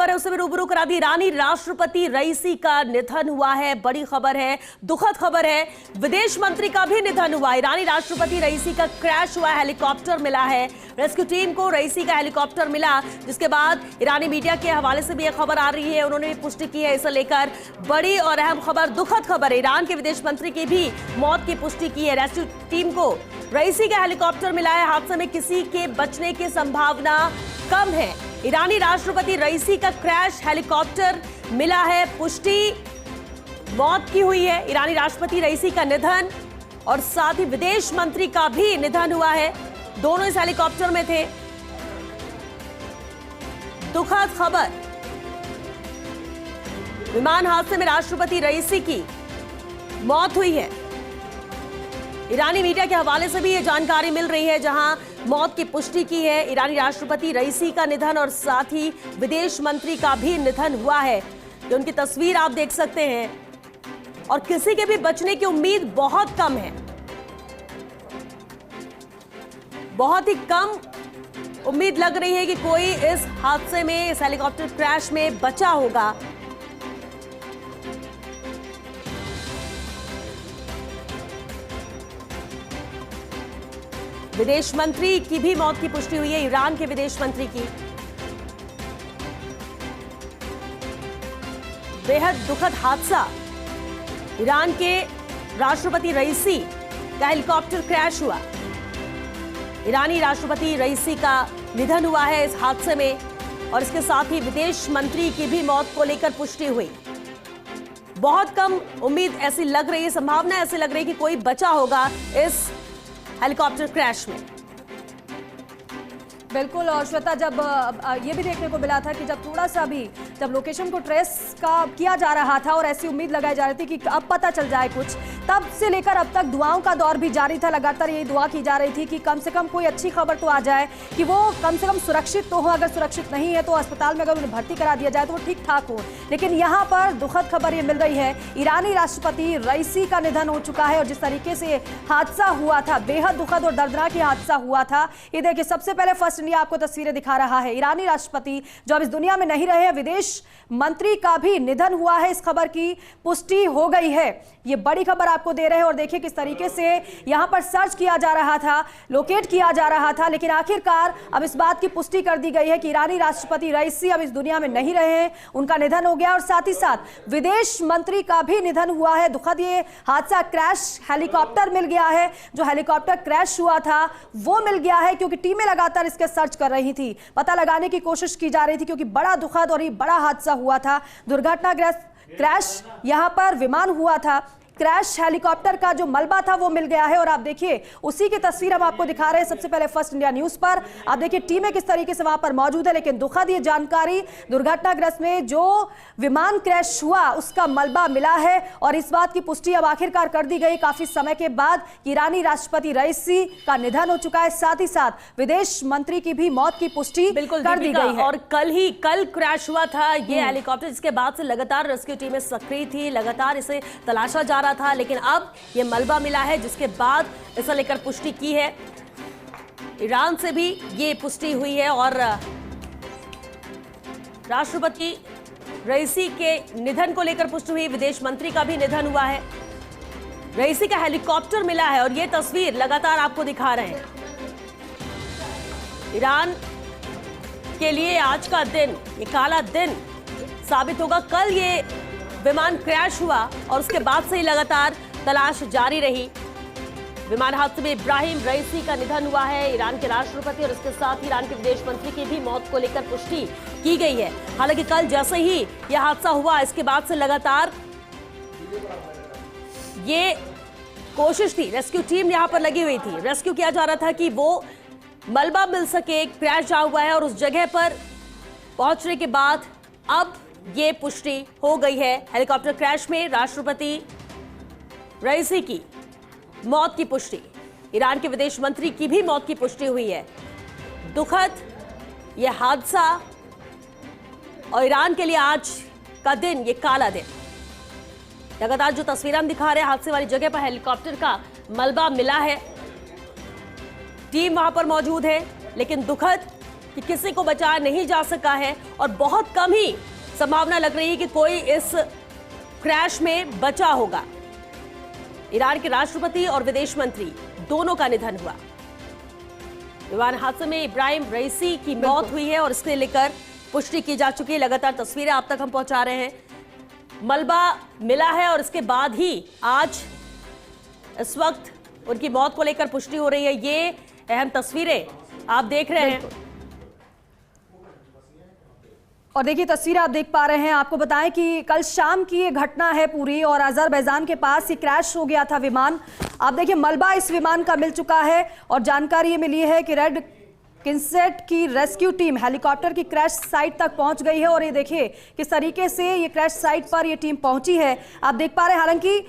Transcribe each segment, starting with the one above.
खबर है उससे भी रूबरू करा दी। ईरानी राष्ट्रपति रईसी का निधन हुआ है, बड़ी खबर है, दुखद खबर है। विदेश मंत्री का भी निधन हुआ। ईरानी राष्ट्रपति रईसी का क्रैश हुआ, हेलीकॉप्टर मिला है। रेस्क्यू टीम को रईसी का हेलीकॉप्टर मिला, जिसके बाद ईरानी मीडिया के हवाले से भी यह खबर आ रही है, उन्होंने भी पुष्टि की है। इसे लेकर बड़ी और अहम खबर, दुखद खबर है। ईरान के विदेश मंत्री की भी मौत की पुष्टि की है। रेस्क्यू टीम को रईसी का हेलीकॉप्टर मिला है। हादसे में किसी के बचने की संभावना कम है। ईरानी राष्ट्रपति रईसी का क्रैश, हेलीकॉप्टर मिला है, पुष्टि मौत की हुई है। ईरानी राष्ट्रपति रईसी का निधन और साथ ही विदेश मंत्री का भी निधन हुआ है। दोनों इस हेलीकॉप्टर में थे। दुखद खबर, विमान हादसे में राष्ट्रपति रईसी की मौत हुई है। ईरानी मीडिया के हवाले से भी ये जानकारी मिल रही है, जहां मौत की पुष्टि की है। ईरानी राष्ट्रपति रईसी का निधन और साथ ही विदेश मंत्री का भी निधन हुआ है। ये उनकी तस्वीर आप देख सकते हैं और किसी के भी बचने की उम्मीद बहुत कम है। बहुत ही कम उम्मीद लग रही है कि कोई इस हादसे में, इस हेलीकॉप्टर क्रैश में बचा होगा। विदेश मंत्री की भी मौत की पुष्टि हुई है, ईरान के विदेश मंत्री की। बेहद दुखद हादसा, ईरान के राष्ट्रपति रईसी का हेलीकॉप्टर क्रैश हुआ। ईरानी राष्ट्रपति रईसी का निधन हुआ है इस हादसे में और इसके साथ ही विदेश मंत्री की भी मौत को लेकर पुष्टि हुई। बहुत कम उम्मीद ऐसी लग रही है, संभावना ऐसी लग रही है कि कोई बचा होगा इस हेलीकॉप्टर क्रैश में। बिल्कुल। और श्वेता, जब ये भी देखने को मिला था कि जब थोड़ा सा भी जब लोकेशन को ट्रेस का किया जा रहा था और ऐसी उम्मीद लगाई जा रही थी कि अब पता चल जाए कुछ, तब से लेकर अब तक दुआओं का दौर भी जारी था। लगातार यही दुआ की जा रही थी कि कम से कम कोई अच्छी खबर तो आ जाए, कि वो कम से कम सुरक्षित तो हो। अगर सुरक्षित नहीं है तो अस्पताल में अगर उन्हें भर्ती करा दिया जाए तो वो ठीक ठाक हो। लेकिन यहाँ पर दुखद खबर ये मिल रही है, ईरानी राष्ट्रपति रईसी का निधन हो चुका है। और जिस तरीके से हादसा हुआ था, बेहद दुखद और दर्दनाक हादसा हुआ था। ये देखिए, सबसे पहले फर्स्ट इंडिया आपको तस्वीरें दिखा रहा है। ईरानी राष्ट्रपति जो अब इस दुनिया में नहीं रहे, विदेश मंत्री का भी निधन हुआ है। इस खबर की पुष्टि हो गई है। ये बड़ी खबर आपको दे रहे हैं। और देखिए किस तरीके से यहां पर सर्च किया जा रहा था, लोकेट किया जा रहा था, लेकिन आखिरकार अब इस बात की पुष्टि कर दी गई है कि ईरानी राष्ट्रपति रईसी अब इस दुनिया में नहीं रहे हैं, उनका निधन हो गया। और साथ ही साथ विदेश मंत्री का भी निधन हुआ है। दुखद ये हादसा, क्रैश हेलीकॉप्टर मिल गया है। जो हेलीकॉप्टर क्रैश हुआ था वो मिल गया है, क्योंकि टीमें लगातार इसके सर्च कर रही थी, पता लगाने की कोशिश की जा रही थी, क्योंकि बड़ा दुखद और ये बड़ा हादसा हुआ था। दुर्घटनाग्रस्त क्रैश यहां पर विमान हुआ था। क्रैश हेलीकॉप्टर का जो मलबा था वो मिल गया है। और आप देखिए उसी की तस्वीर हम आपको दिखा रहे हैं सबसे पहले फर्स्ट इंडिया न्यूज पर। आप देखिए टीमें किस तरीके से वहां पर मौजूद है। लेकिन दुखद ये जानकारी, दुर्घटनाग्रस्त में जो विमान क्रैश हुआ उसका मलबा मिला है। और इस बात की पुष्टि अब आखिरकार कर दी गई काफी समय के बाद, ईरानी राष्ट्रपति रईसी का निधन हो चुका है। साथ ही साथ विदेश मंत्री की भी मौत की पुष्टि कर दी गई है। और कल क्रैश हुआ था ये हेलीकॉप्टर, जिसके बाद से लगातार रेस्क्यू टीमें सक्रिय थी, लगातार इसे तलाशा जा रहा था। लेकिन अब ये मलबा मिला है, जिसके बाद इसे लेकर पुष्टि की है। ईरान से भी ये पुष्टि हुई है और राष्ट्रपति रईसी के निधन को लेकर पुष्टि हुई। विदेश मंत्री का भी निधन हुआ है। रईसी का हेलीकॉप्टर मिला है और ये तस्वीर लगातार आपको दिखा रहे हैं। ईरान के लिए आज का दिन, ये काला दिन साबित होगा। कल ये विमान क्रैश हुआ और उसके बाद से ही लगातार तलाश जारी रही। विमान हादसे में इब्राहिम रईसी का निधन हुआ है, ईरान के राष्ट्रपति, और इसके साथ ईरान के विदेश मंत्री की भी मौत को लेकर पुष्टि की गई है। हालांकि कल जैसे ही यह हादसा हुआ, इसके बाद से लगातार ये कोशिश थी, रेस्क्यू टीम यहां पर लगी हुई थी। रेस्क्यू किया जा रहा था कि वो मलबा मिल सके, क्रैश जहां हुआ है। और उस जगह पर पहुंचने के बाद अब ये पुष्टि हो गई है। हेलीकॉप्टर क्रैश में राष्ट्रपति रईसी की मौत की पुष्टि, ईरान के विदेश मंत्री की भी मौत की पुष्टि हुई है। दुखद यह हादसा और ईरान के लिए आज का दिन, ये काला दिन। लगातार जो तस्वीरें हम दिखा रहे हैं, हादसे वाली जगह पर हेलीकॉप्टर का मलबा मिला है, टीम वहां पर मौजूद है। लेकिन दुखद कि किसी को बचाया नहीं जा सका है और बहुत कम ही संभावना लग रही है कि कोई इस क्रैश में बचा होगा। ईरान के राष्ट्रपति और विदेश मंत्री दोनों का निधन हुआ। विमान हादसे में इब्राहिम रईसी की मौत हुई है और इसके लेकर पुष्टि की जा चुकी है। लगातार तस्वीरें आप तक हम पहुंचा रहे हैं। मलबा मिला है और इसके बाद ही आज इस वक्त उनकी मौत को लेकर पुष्टि हो रही है। ये अहम तस्वीरें आप देख रहे हैं और देखिए तस्वीर आप देख पा रहे हैं। आपको बताएं कि कल शाम की ये घटना है पूरी और अजरबैजान के पास ये क्रैश हो गया था विमान। आप देखिए मलबा इस विमान का मिल चुका है और जानकारी ये मिली है कि रेड किन्सेट की रेस्क्यू टीम हेलीकॉप्टर की क्रैश साइट तक पहुंच गई है और ये देखिए किस तरीके से ये क्रैश साइट पर ये टीम पहुंची है। आप देख पा रहे हैं हालांकि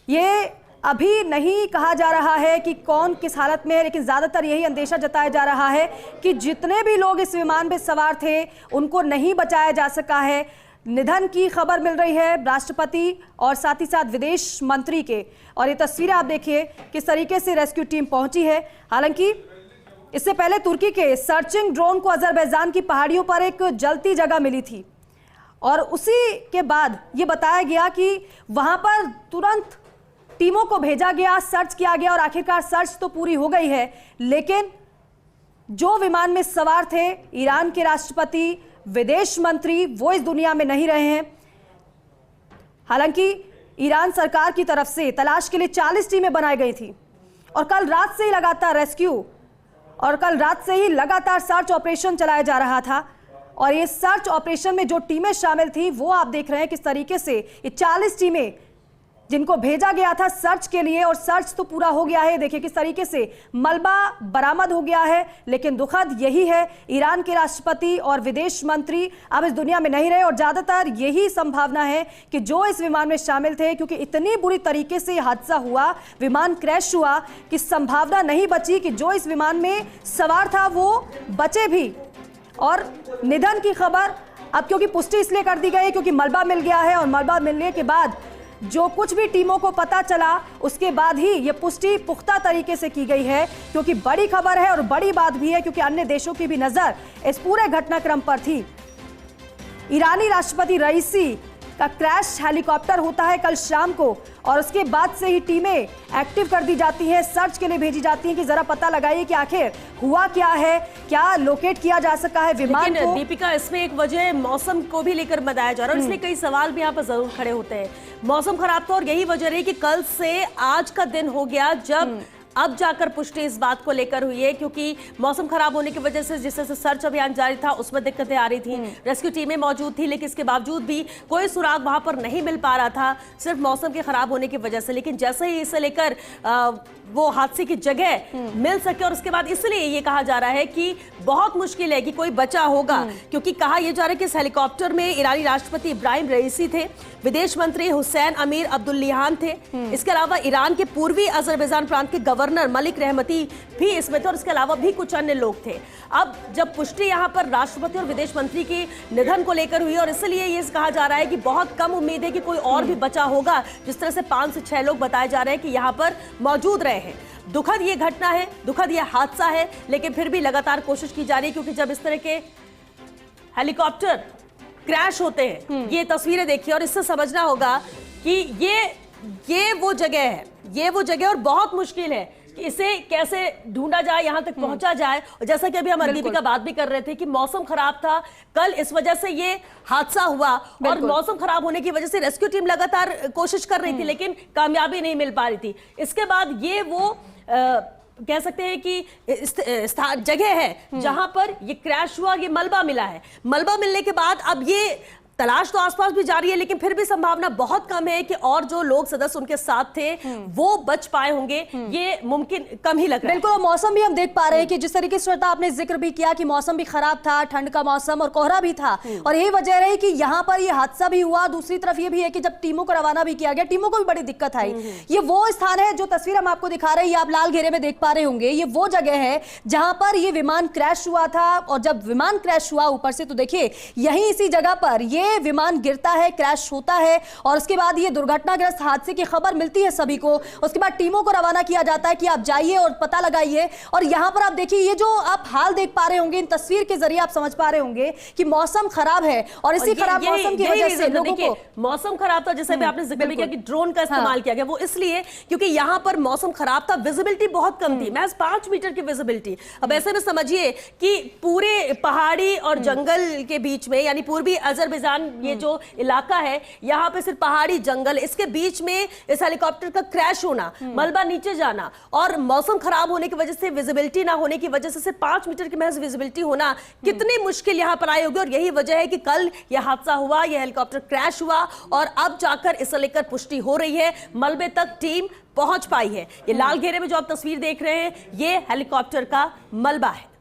ये अभी नहीं कहा जा रहा है कि कौन किस हालत में है, लेकिन ज्यादातर यही अंदेशा जताया जा रहा है कि जितने भी लोग इस विमान में सवार थे उनको नहीं बचाया जा सका है। निधन की खबर मिल रही है राष्ट्रपति और साथ ही साथ विदेश मंत्री के। और ये तस्वीरें आप देखिए किस तरीके से रेस्क्यू टीम पहुंची है। हालांकि इससे पहले तुर्की के सर्चिंग ड्रोन को अजरबैजान की पहाड़ियों पर एक जलती जगह मिली थी और उसी के बाद ये बताया गया कि वहां पर तुरंत टीमों को भेजा गया, सर्च किया गया और आखिरकार सर्च तो पूरी हो गई है, लेकिन जो विमान में सवार थे ईरान के राष्ट्रपति, विदेश मंत्री, वो इस दुनिया में नहीं रहे हैं। हालांकि ईरान सरकार की तरफ से तलाश के लिए 40 टीमें बनाई गई थी और कल रात से ही लगातार रेस्क्यू और कल रात से ही लगातार सर्च ऑपरेशन चलाया जा रहा था। और ये सर्च ऑपरेशन में जो टीमें शामिल थी वो आप देख रहे हैं किस तरीके से ये 40 टीमें जिनको भेजा गया था सर्च के लिए और सर्च तो पूरा हो गया है। देखिए किस तरीके से मलबा बरामद हो गया है, लेकिन दुखद यही है ईरान के राष्ट्रपति और विदेश मंत्री अब इस दुनिया में नहीं रहे और ज्यादातर यही संभावना है कि जो इस विमान में शामिल थे, क्योंकि इतनी बुरी तरीके से हादसा हुआ, विमान क्रैश हुआ कि संभावना नहीं बची कि जो इस विमान में सवार था वो बचे भी। और निधन की खबर अब क्योंकि पुष्टि इसलिए कर दी गई क्योंकि मलबा मिल गया है और मलबा मिलने के बाद जो कुछ भी टीमों को पता चला उसके बाद ही ये पुष्टि पुख्ता तरीके से की गई है, क्योंकि बड़ी खबर है और बड़ी बात भी है क्योंकि अन्य देशों की भी नजर इस पूरे घटनाक्रम पर थी। ईरानी राष्ट्रपति रईसी का क्रैश हेलीकॉप्टर होता है कल शाम को और उसके बाद से ही टीमें एक्टिव कर दी जाती हैं, सर्च के लिए भेजी जाती हैं कि जरा पता लगाइए कि आखिर हुआ क्या है, क्या लोकेट किया जा सका है विमान को। दीपिका, इसमें एक वजह मौसम को भी लेकर बताया जा रहा है और इसलिए कई सवाल भी यहाँ पर जरूर खड़े होते हैं। मौसम खराब था और यही वजह रही कि कल से आज का दिन हो गया जब अब जाकर पुष्टि इस बात को लेकर हुई है, क्योंकि मौसम खराब होने की वजह से जिस तरह से सर्च अभियान जारी था उसमें दिक्कतें आ रही थी। रेस्क्यू टीमें मौजूद थी लेकिन इसके बावजूद भी कोई सुराग वहां पर नहीं मिल पा रहा था, सिर्फ मौसम के खराब होने की वजह से। लेकिन जैसे ही इसे लेकर वो हादसे की जगह मिल सके और उसके बाद इसलिए ये कहा जा रहा है कि बहुत मुश्किल है कि कोई बचा होगा, क्योंकि कहा यह जा रहा है कि इस हेलीकॉप्टर में ईरानी राष्ट्रपति इब्राहिम रईसी थे, विदेश मंत्री हुसैन अमीर अब्दुल्लिहान थे, इसके अलावा ईरान के पूर्वी अजरबैजान प्रांत के गवर्नर मलिक रहमती भी इसमें थे और इसके अलावा भी कुछ अन्य लोग थे। अब जब पुष्टि यहाँ पर राष्ट्रपति और विदेश मंत्री के निधन को लेकर हुई और इसलिए ये कहा जा रहा है कि बहुत कम उम्मीद है कि कोई और भी बचा होगा, जिस तरह से 5 से 6 लोग बताए जा रहे हैं कि यहाँ पर मौजूद रहे हैं। दुखद ये घटना है, दुखद ये हादसा है, लेकिन फिर भी लगातार कोशिश की जा रही है, क्योंकि जब इस तरह के हेलीकॉप्टर क्रैश होते हैं, ये तस्वीरें देखिए और इससे समझना होगा कि ये वो जगह है, ये वो जगह और बहुत मुश्किल है कि इसे कैसे ढूंढा जाए, यहां तक पहुंचा जाए। और जैसा कि अभी हम दीपिका बात भी कर रहे थे कि मौसम खराब था कल, इस वजह से ये हादसा हुआ और मौसम खराब होने की वजह से रेस्क्यू टीम लगातार कोशिश कर रही थी लेकिन कामयाबी नहीं मिल पा रही थी। इसके बाद ये वो कह सकते हैं कि जगह है जहां पर ये क्रैश हुआ, ये मलबा मिला है। मलबा मिलने के बाद अब ये तलाश तो आसपास भी जारी है, लेकिन फिर भी संभावना बहुत कम है कि और जो लोग सदस्य उनके साथ थे वो बच पाए होंगे, ये मुमकिन कम ही लग रहा है। बिल्कुल, मौसम भी हम देख पा रहे हैं कि जिस तरीके से श्वेता आपने जिक्र भी किया कि मौसम भी खराब था, ठंड का मौसम और कोहरा भी था और यही वजह रही कि यहाँ पर ये हादसा भी हुआ। दूसरी तरफ ये भी है कि जब टीमों को रवाना भी किया गया, टीमों को भी बड़ी दिक्कत आई। ये वो स्थान है, जो तस्वीर हम आपको दिखा रहे हैं, आप लाल घेरे में देख पा रहे होंगे, ये वो जगह है जहां पर ये विमान क्रैश हुआ था। और जब विमान क्रैश हुआ ऊपर से, तो देखिए यही इसी जगह पर ये ये विमान गिरता है, क्रैश होता है और उसके बाद ये दुर्घटनाग्रस्त हादसे की खबर मिलती है सभी को। उसके बाद टीमों को रवाना किया जाता है कि आप जाइए और पता लगाइए। और यहां पर आप देखिए, ये जो आप हाल देख पा रहे होंगे, इन तस्वीर के जरिए आप समझ पा रहे होंगे कि मौसम खराब है और इसी खराब मौसम की वजह से लोगों को मौसम खराब था, जैसे भी आपने जिक्र किया कि ड्रोन का इस्तेमाल किया गया, वो इसलिए क्योंकि यहां पर मौसम खराब था, विजिबिलिटी बहुत कम थी, महज 5 मीटर की विजिबिलिटी। अब ऐसे में समझिए कि पूरे पहाड़ी और जंगल के बीच में, यानी पूर्वी अजरबैजान ये जो इलाका है, यहां पे सिर्फ पहाड़ी जंगल, इसके बीच में इस हेलीकॉप्टर का क्रैश होना, मलबा नीचे जाना और मौसम खराब होने की वजह से विजिबिलिटी ना होने की वजह से सिर्फ 5 मीटर की महज विजिबिलिटी होना कितनी मुश्किल यहां पर आई होगी। और यही वजह है कि कल यह हादसा हुआ, यह हेलीकॉप्टर क्रैश हुआ और अब जाकर इसे लेकर पुष्टि हो रही है, मलबे तक टीम पहुंच पाई है। ये लाल घेरे में जो आप तस्वीर देख रहे हैं, ये हेलीकॉप्टर का मलबा है।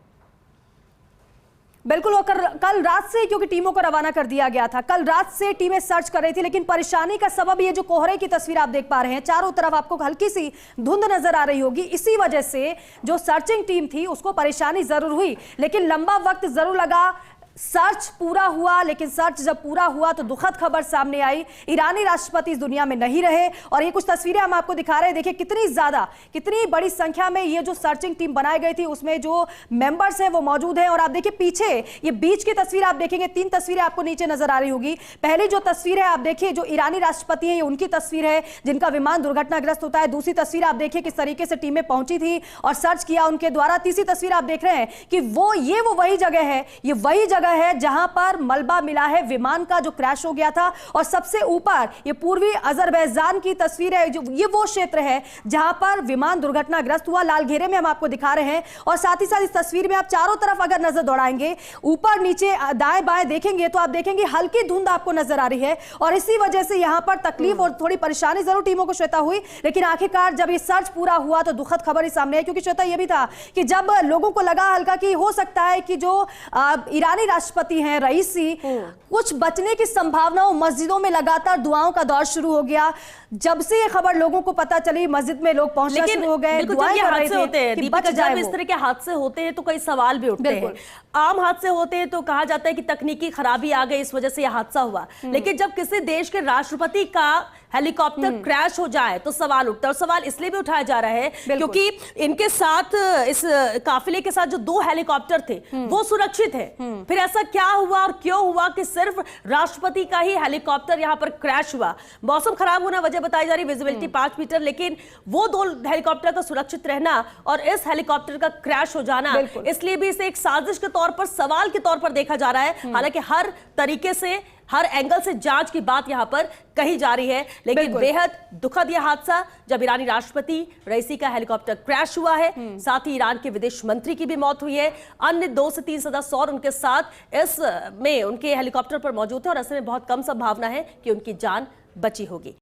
बिल्कुल, और कल रात से क्योंकि टीमों को रवाना कर दिया गया था, कल रात से टीमें सर्च कर रही थी, लेकिन परेशानी का सबब ये जो कोहरे की तस्वीर आप देख पा रहे हैं, चारों तरफ आपको हल्की सी धुंध नजर आ रही होगी। इसी वजह से जो सर्चिंग टीम थी उसको परेशानी जरूर हुई, लेकिन लंबा वक्त जरूर लगा। सर्च पूरा हुआ, लेकिन सर्च जब पूरा हुआ तो दुखद खबर सामने आई, ईरानी राष्ट्रपति इस दुनिया में नहीं रहे। और ये कुछ तस्वीरें हम आपको दिखा रहे हैं, देखिए कितनी बड़ी संख्या में ये जो सर्चिंग टीम बनाई गई थी उसमें जो मेंबर्स हैं वो मौजूद हैं। और आप देखिए पीछे ये बीच की तस्वीर आप देखेंगे, 3 तस्वीरें आपको नीचे नजर आ रही होगी। पहली जो तस्वीर है आप देखिए, जो ईरानी राष्ट्रपति है, ये उनकी तस्वीर है जिनका विमान दुर्घटनाग्रस्त होता है। दूसरी तस्वीर आप देखिए किस तरीके से टीमें पहुंची थी और सर्च किया उनके द्वारा। तीसरी तस्वीर आप देख रहे हैं कि वो वही जगह है, ये वही जगह है जहां पर मलबा मिला है विमान का जो क्रैश हो गया था। और सबसे ऊपर ये पूर्वी अजरबैजान की तस्वीर है, जो ये वो क्षेत्र है जहां पर विमान दुर्घटनाग्रस्त हुआ। लाल घेरे में हम आपको दिखा रहे हैं और साथ ही साथ इस तस्वीर में आप चारों तरफ अगर नजर दौड़ाएंगे, ऊपर नीचे दाएं बाएं देखेंगे तो आप देखेंगे हल्की धुंध आपको नजर आ रही है। और इसी वजह से यहां पर तकलीफ और थोड़ी परेशानी जरूर टीमों को श्वेता हुई, लेकिन आखिरकार जब ये सर्च पूरा हुआ तो दुखद खबर ही सामने है। क्योंकि श्वेता ये भी था कि जब लोगों को लगा हल्का कि हो सकता है कि जो ईरानी राष्ट्रपति हैं रईसी, कुछ बचने की संभावना, मस्जिदों में लगातार दुआओं का दौर शुरू हो गया। जब से ये खबर लोगों को पता चली, मस्जिद में लोग पहुंचना शुरू हो गए, दुआएं कर रहे थे कि बच जाए। इस तरह के हादसे होते हैं तो कई सवाल भी उठते हैं। आम हादसे होते हैं तो कहा जाता है कि तकनीकी खराबी आ गई, इस वजह से यह हादसा हुआ। लेकिन जब किसी देश के राष्ट्रपति का हेलीकॉप्टर क्रैश हो जाए तो सवाल उठता है। और सवाल इसलिए भी उठाया जा रहा है क्योंकि इनके साथ, इस काफिले के साथ जो 2 हेलीकॉप्टर थे वो सुरक्षित है। फिर ऐसा क्या हुआ और क्यों हुआ कि सिर्फ राष्ट्रपति का ही हेलीकॉप्टर यहां पर क्रैश हुआ? मौसम खराब होना वजह बताई जा रही, विजिबिलिटी 5 मीटर, लेकिन वो 2 हेलीकॉप्टर का सुरक्षित रहना और इस हेलीकॉप्टर का क्रैश हो जाना, इसलिए भी इसे एक साजिश के तौर पर, सवाल के तौर पर देखा जा रहा है। हालांकि हर तरीके से, हर एंगल से जांच की बात यहां पर कही जा रही है, लेकिन बेहद दुखद यह हादसा जब ईरानी राष्ट्रपति रईसी का हेलीकॉप्टर क्रैश हुआ है। साथ ही ईरान के विदेश मंत्री की भी मौत हुई है। अन्य 2 से 3 सदस्य और उनके साथ इस में उनके हेलीकॉप्टर पर मौजूद थे और ऐसे में बहुत कम संभावना है कि उनकी जान बची होगी।